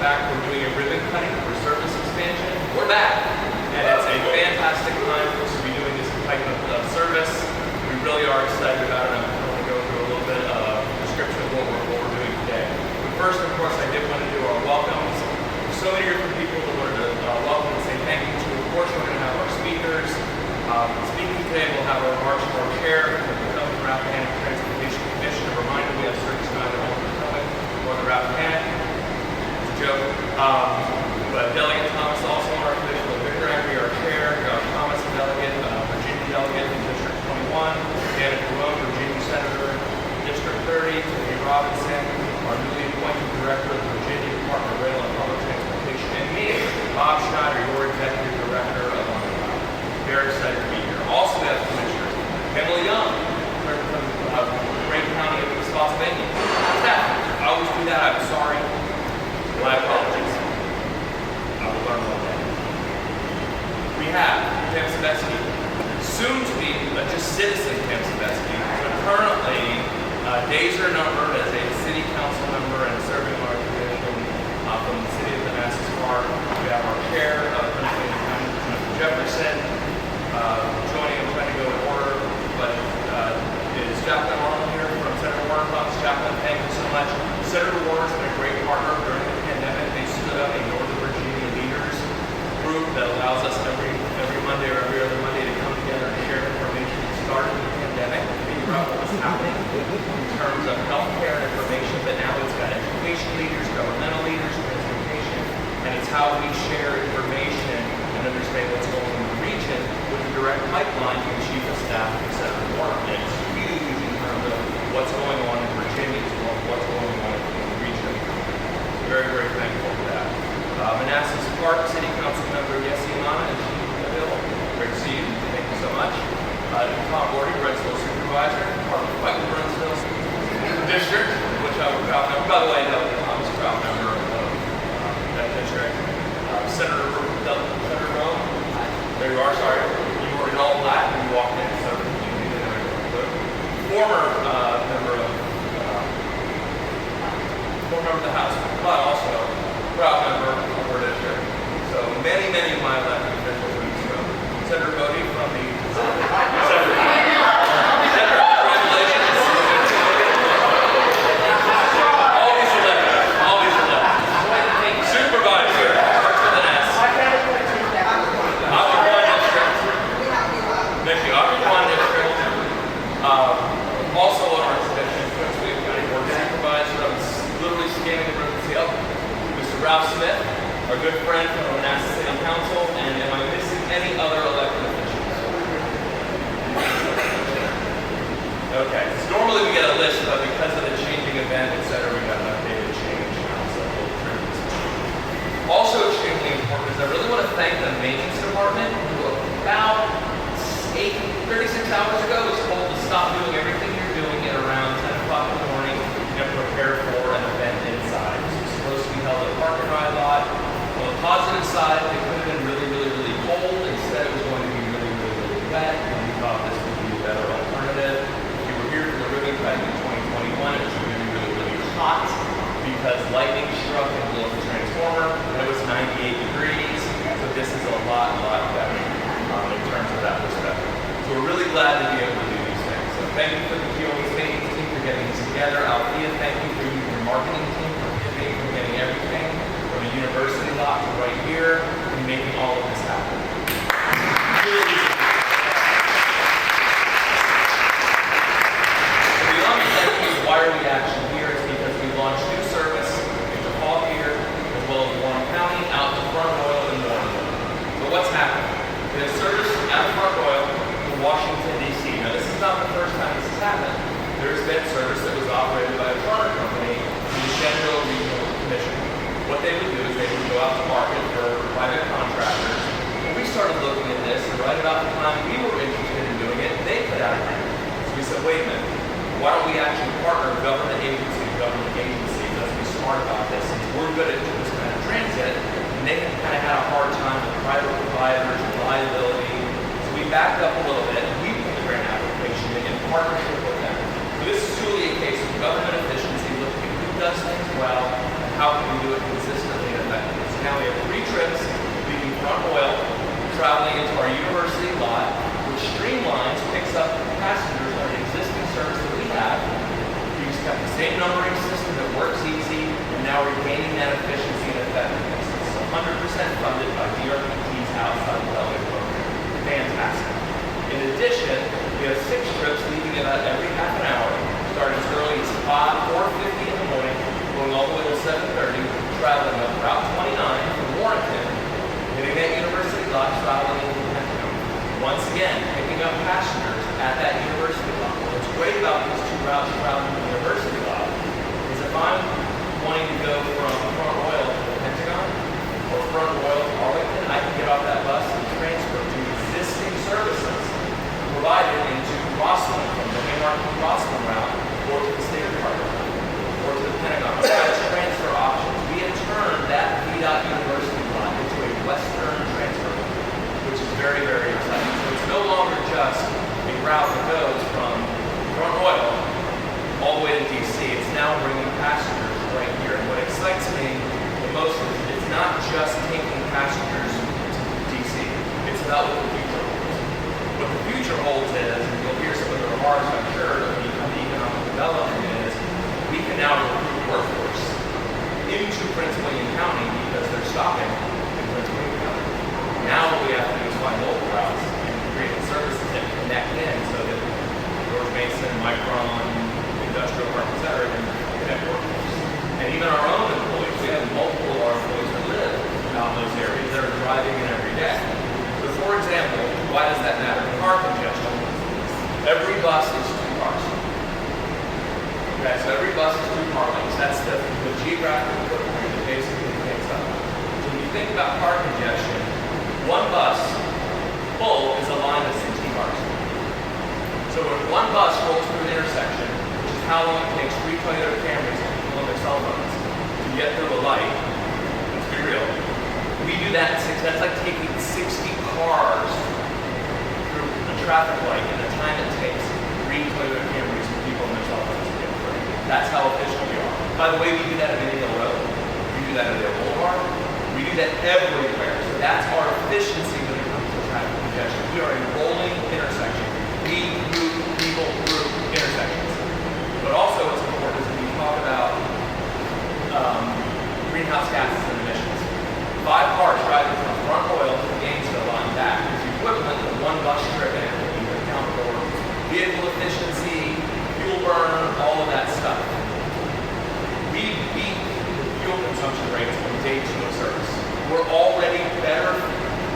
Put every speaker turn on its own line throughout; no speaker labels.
back. We're doing a ribbon cutting for service expansion. We're back, and it's a fantastic time for us to be doing this type of service. We really are excited about it. I'm going to go through a little bit of a description of what we're doing today. But first, of course, I did want to do our welcomes. There's so many different people that wanted to welcome and say thank you to. Of course, we're going to have our speakers. Speaking today, we'll have our March for our chair, the Rappahannock Transportation Commission. A reminder, we have service neither Potomac or the Rappahannock. It's a joke. But Delegate Thomas also on our commission, Victor Angry, our chair, Thomas, delegate, Virginia delegate in District 21, Janet Jerome, Virginia Senator, District 30, Tiffany Robinson, our newly appointed Director of the Virginia Department of Rail and Public Transportation, and me, Bob Schneider, your Executive Director of OmniRide. Very excited to be here. Also, we have commissioners, Emily Young, from Greene County of Spotsylvania. I always do that. I'm sorry. My apologies. I will learn one day. We have Pam Sebesky, soon to be just citizen Pam Sebesky, but currently days are numbered as a city council member and serving our commission from the city of Manassas Park. We have our chair of Jefferson joining. I'm trying to go in order, but is Jacqueline Arnold here from Senator Warrenton? Jacqueline, thank you so much. Senator Warren's been a great partner during the pandemic. They stood up a Northern Virginia leaders group that allows us every Monday or every other Monday to come together and share information. We started the pandemic to figure out what was happening in terms of healthcare and information, but now it's got education leaders, governmental leaders, transportation, and it's how we share information and understand what's going on in the region with a direct pipeline to the Chief of Staff and Senator Warren. And it's huge in terms of what's going on in Virginia as well as what's going on in the region. Very, very thankful for that. Manassas Park City Council Member Yessi Imana, is she available? Great to see you. Thank you so much. Tom Gordy, Brentsville Supervisor, part of the Fighting Brentsville District, which I'm a proud member. By the way, I'm a proud member of that district. Senator Rome, there you are, sorry. You were in all black when you walked in, so you need to know. Former member of the House, but also proud member of our district. So many of my elected officials in this room. Senator Bodie from the Senator, congratulations. Always elected. Supervisor, starts with an S. Occupied district. Thank you. Occupied district. Also on our commission, we have County Board Supervisor. I'm literally scanning the room to see Mr. Ralph Smith, our good friend from the Manassas City Council, and am I missing any other elected officials? Okay, so normally we get a list, but because of the changing event, etc., we got an updated change now, so we'll turn this. Also extremely important is I really want to thank the maintenance department, who about 36 hours ago was told to stop doing everything you're doing at around 10 o'clock in the morning and prepare for an event inside. This was supposed to be held at a park and ride lot. On the positive side, it could have been really cold. Instead, it was going to be really wet, and we thought this would be a better alternative. If you were here for the ribbon cutting in 2021, it was really hot because lightning struck and blew up the transformer, and it was 98 degrees. So this is a lot better in terms of that perspective. So we're really glad to be able to do these things. So thank you for the QOE's maintenance team for getting this together. Althea, thank you for your marketing team for getting everything from the university lot to right here and making all of this happen. So beyond thank you, why are we actually here? It's because we launched new service in the fall here, as well as Warren County, out to Front Royal and Warrenton. So what's happened? We have service out of Front Royal to Washington, D.C. Now this is not the first time this has happened. There's been service that was operated by a charter company, the Shenandoah Regional Commission. What they would do is they would go out to market for private contractors. When we started looking at this, and right about the time we were interested in doing it, they put out a grant. So we said, wait a minute, why don't we actually partner government agency to government agency? Let's be smart about this. Since we're good at this kind of transit, and they kind of had a hard time with private providers and liability. So we backed up a little bit, and we put the grant application in partnership with them. So this is truly a case of government efficiency, looking at who does things well, and how can we do it consistently at traveling into our university lot, which streamlines, picks up passengers on the existing service that we have. We just got the same numbering system that works easy, and now we're gaining that efficiency and effectiveness. It's 100% funded by DRPT's outside development program. Fantastic. In addition, we have 6 trips leaving about every half an hour, starting as early as 4:50 in the morning, going all the way to 7:30, traveling up Route 29 from Warrenton, hitting that university lot, traveling into the Pentagon. Once again, picking up passengers at that university lot. What's great about these 2 routes traveling to the university lot is if I'm wanting to go from Front Royal to the Pentagon or Front Royal to Arlington, I can get off that bus and transfer to existing services provided into Rosslyn from the Haymarket to Rosslyn route or to the State Department route or to the Pentagon. We have transfer options. We have turned that VDOT University lot into a Western transfer, which is very, very exciting. So it's no longer just a route that goes from Front Royal all the way to DC. It's now bringing passengers right here. And what excites me the most is it's not just taking passengers to DC. It's about what the future holds. What the future holds is, and you'll hear some of the remarks, I'm sure, when you come to economic development, is we can now recruit workforce into Prince William County because they're stopping in Prince William County. Now what we have to do is find local routes and create services that connect in so that George Mason, Micron, Industrial Park, etc. can connect workforce. And even our own employees, we have multiple of our employees that live out in those areas that are driving in every day. So for example, why does that matter? Car congestion. Every bus is 2 cars. Okay, so every bus is 2 car lanes. That's the geographic footprint that basically takes up. So when you think about car congestion, 1 bus full is a line of 60 cars. So when 1 bus rolls through an intersection, which is how long it takes 3 Toyota Camrys and people on their cell phones to get through a light, let's be real, we do that in 6, that's like taking 60 cars through a traffic light in the time it takes 3 Toyota Camrys and people on their cell phones to get through. That's how efficient we are. By the way, we do that at Mini Hill Road. We do that at the Boulevard. We do that everywhere. So that's our efficiency when it comes to traffic congestion. We are a rolling intersection. We move people through intersections. But also what's important is when we talk about greenhouse gases and emissions. 5 cars driving from Front Royal to Gainesville line back is equivalent to 1 bus trip in when you account for vehicle efficiency, fuel burn, all of that stuff. We beat the fuel consumption rates on day 2 of service. We're already better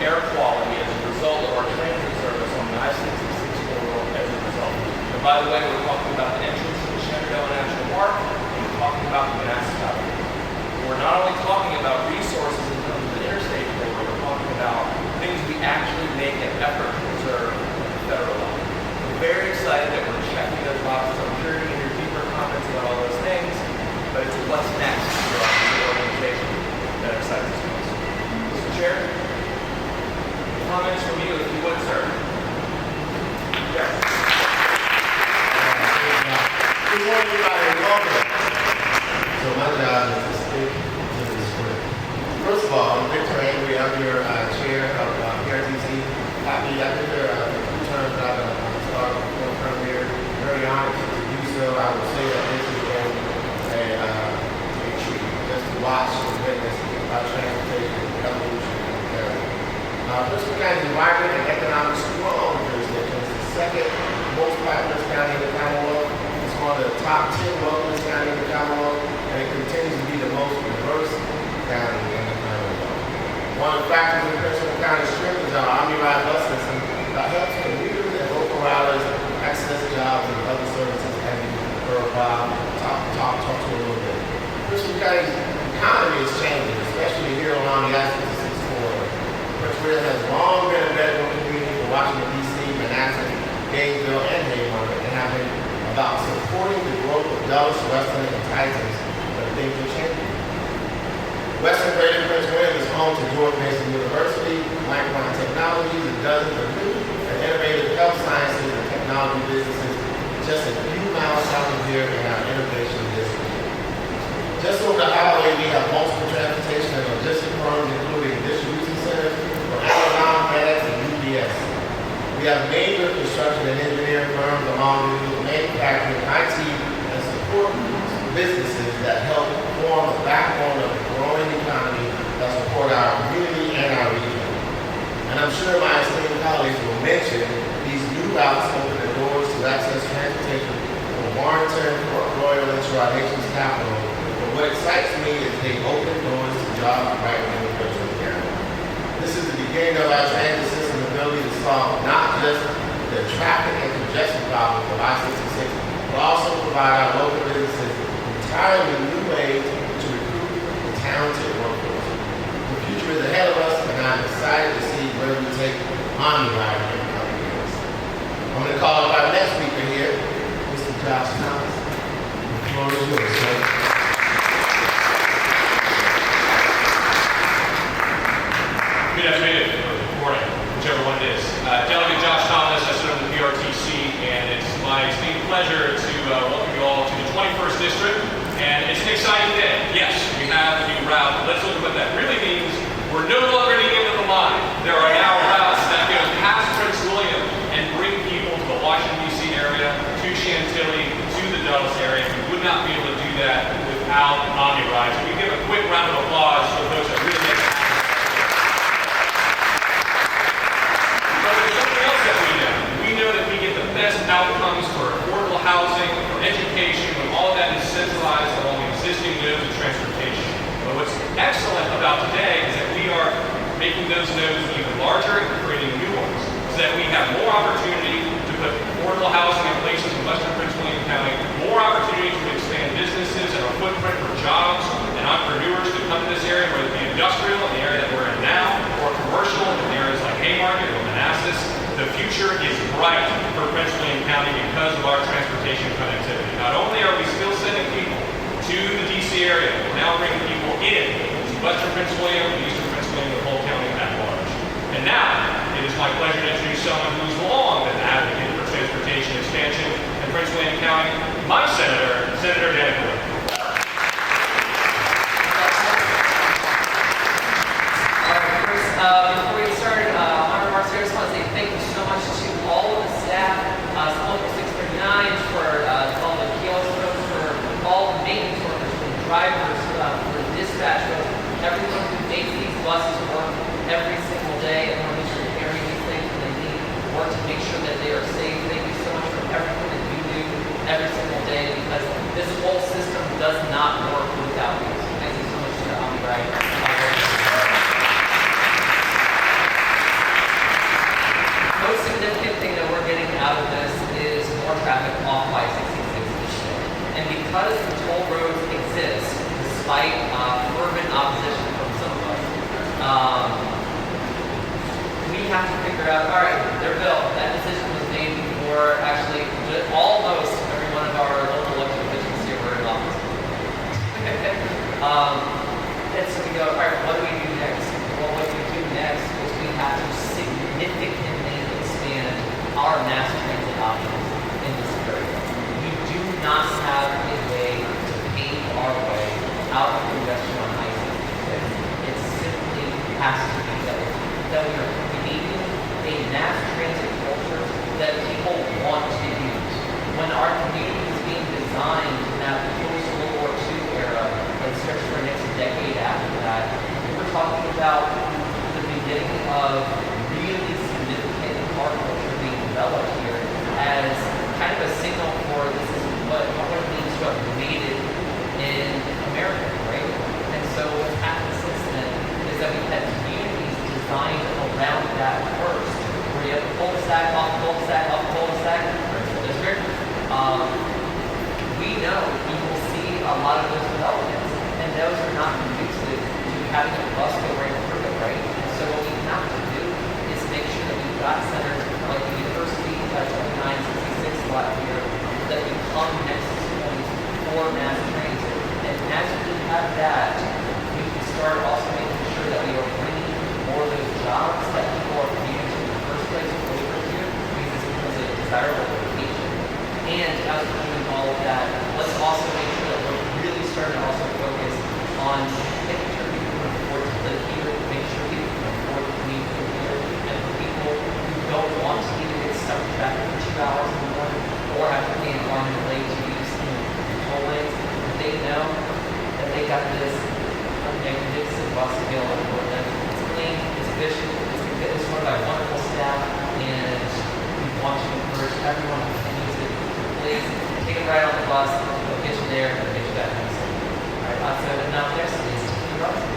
air quality as a result of our transit service on the I-66 corridor as a result. And by the way, we're talking about the entrance to the Shenandoah National Park, and we're talking about the Manassas Valley. We're not only talking about resources in terms of the interstate corridor, we're talking about things we actually make an effort to preserve at the federal level. We're very excited that we're checking those boxes. I'm sure you're going to hear deeper comments about all those things, but it's what's next for our organization that excites us most. Mr. Chair, comments from you if you would, sir. Yes.
Good morning, everybody. Welcome. So my job is to stick to the script. First of all, I'm Victor Angry. I'm your chair of PRTC. Happy after 2 terms that I've started before term here. Very honored to do so. I would say that this has been a treat just to watch and witness our transportation evolution in the area. Bristol County's environment and economic strong jurisdiction is the 2nd most populous county in the Commonwealth. It's one of the top 10 wealthiest counties in the Commonwealth, and it continues to be the most diverse county in the Commonwealth. One of the factors in Prince County's strength is our OmniRide bus system that helps commuters and local riders access jobs and other services as you heard Bob talk to a little bit. Prince County's economy is changing, especially here along the I-66 corridor. Prince William has long been a bedroom community for Washington, D.C., Manassas, Gainesville, and Haymarket, and have been about supporting the growth of Dulles, Western, and Titans, but things are changing. Western Greater Prince William is home to George Mason University, Micron Technologies, and dozens of new and innovative health sciences and technology businesses just a few miles south of here in our innovation district. Just over the highway, we have multiple transportation and logistics firms, including distribution centers for Amazon, FedEx, job right within the Prince William County. This is the beginning of our transit system ability to solve not just the traffic and congestion problems of I-66, but also provide our local businesses entirely new ways to recruit the talented workforce. The future is ahead of us, and I'm excited to see where we take OmniRide in the coming years. I'm going to call up our next speaker here, Mr. Josh Thomas. The floor is yours, sir.
Good afternoon, or good morning, whichever one it is. Delegate Josh Thomas, I sit on the PRTC, and it's my esteemed pleasure to welcome you all to the 21st District. And it's an exciting day. Yes, we have a new route. Let's look at what that really means. We're no longer at the end of the line. There are now routes that go past Prince William and bring people to the Washington, D.C. area, to Chantilly, to the Dulles area. We would not be able to do that without OmniRide. So we give a quick round of applause for the folks that really make it happen. That we get the best outcomes for affordable housing, for education, when all of that is centralized along existing nodes of transportation. But what's excellent about today is that we are making those nodes even larger and creating new ones, so that we have more opportunity to put affordable housing in places in Western Prince William County, more opportunity to expand businesses and our footprint for jobs and entrepreneurs to come to this area, whether it be industrial in the area that we're in now, or commercial in areas like Haymarket or Manassas. The future is bright for Prince William County because of our transportation connectivity. Not only are we still sending people to the D.C. area, we're now bringing people in to Western Prince William and Eastern Prince William, the whole county at large. And now, it is my pleasure to introduce someone who's long been an advocate for transportation expansion in Prince William County, my senator, Senator Dan Boyd.
Before we get started, on our remarks here, I just want to say thank you so much to all of the staff, Local 639, for all the kiosk folks, for all the maintenance workers, for the drivers, for the dispatch folks, everyone who makes these buses work every single day, everyone who's repairing these things when they need work to make sure that they are safe. Thank you so much for everything that you do every single day, because this whole system does not work without you. So thank you so much to OmniRide. The most significant thing that we're getting out of this is more traffic off by 66 each day. And because the toll roads exist, despite fervent opposition from some of us, we have to figure out, all right, they're built. That decision was made before actually almost every one of our local elected officials here were in office. And so we go, all right, what do we do next? Well, what we do next is we have to significantly expand our mass transit options in this area. We do not have a way to pave our way out of congestion on I-66. It simply has to be that we are creating a mass transit culture that people want to use. When our community is being designed in that post-World War II era and search for the next decade after that, we're talking about the beginning of really significant car culture being developed here as kind of a signal for this is what it means to have made it in America, right? And so what's happened since then is that we've had communities designed around that first, where you have a cul-de-sac, off cul-de-sac, up cul-de-sac, principal district. We know you will see a lot of those developments, and those are not conducive to having a bus go right through it, right? And so what we have to do is make sure that we've got centers like the University 2966 lot here that become nexus points for mass transit. And as we have that, we can start also making sure that we are bringing more of those jobs that people are commuting to in the first place over here, because this becomes a desirable location. And as we're doing all of that, let's also make sure that we're really starting to also focus on making sure people can afford to live here, make sure people can afford to commute from here, and for people who don't want to either get stuck in traffic for 2 hours in the morning or have to pay an arm and leg to use toll lanes, they know that they got this magnificent bus available for them. It's clean, it's efficient, it's run by wonderful staff, and we want to encourage everyone who can use it. Please take a ride on the bus, it'll get you there, and it'll get you back home. All right, so now next is Steve Robinson.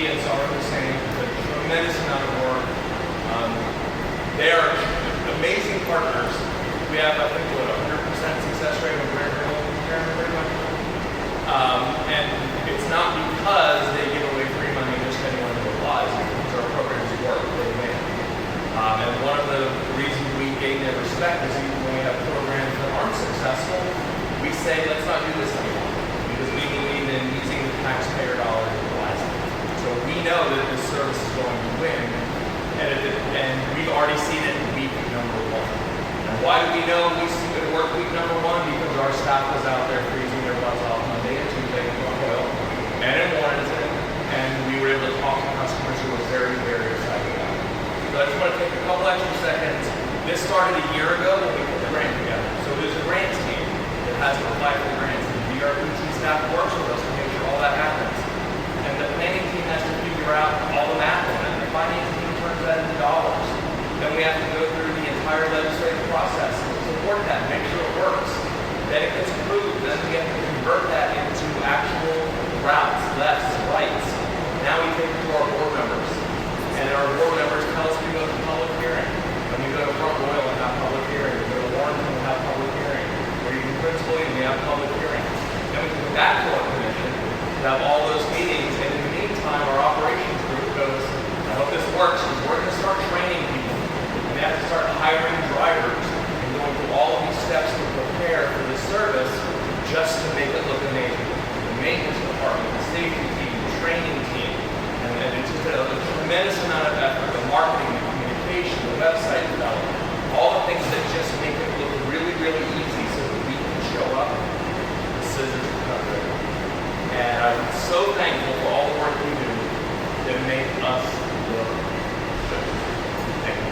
and some are the same. It's a tremendous amount of work. They are amazing partners. We have, I think, what, 100% success rate with Grant Hill, pretty much. And it's not because they give away free money just to anyone who applies. Because our programs work, they win. And one of the reasons we gain their respect is even when we have programs that aren't successful, we say, let's not do this anymore. Because we believe in using the taxpayer dollars wisely. So we know that this service is going to win. And we've already seen it in week number 1. And why do we know we see it work week number 1? Because our staff was out there freezing their butts off Monday and Tuesday in Front Royal and in Warrenton, and we were able to talk to customers who were very, very excited about it. So I just want to take a couple extra seconds. This started a year ago when we put the grant together. So there's a grant team that has to apply for grants, and the DRPT staff works with us to make sure all that happens. And the planning team has to figure out all the math on it. The finance team turns that into dollars. Then we have to go through the entire legislative process and support that, make sure it works. Then it gets approved. Then we have to convert that into actual routes, lefts, rights. Now we take it to our board members. And our board members tell us we go to public hearing. When we go to Front Royal and have public hearing. We go to Warrenton and have public hearing. We're using principal and we have public hearing. Then we go back to our commission to have all those meetings. And in the meantime, our operations group goes, I hope this works, because we're going to start training people. And they have to start hiring drivers and going through all of these steps to prepare for this service just to make it look amazing. The maintenance department, the safety team, the training team, and it's just a tremendous amount of effort, the marketing, the communication, the website development, all the things that just make it look really, really easy so that we can show up. The scissors are cut right. And I'm so thankful for all the work we do that make us look good. Thank you.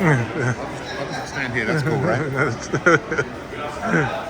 I'll just stand here. That's cool, right?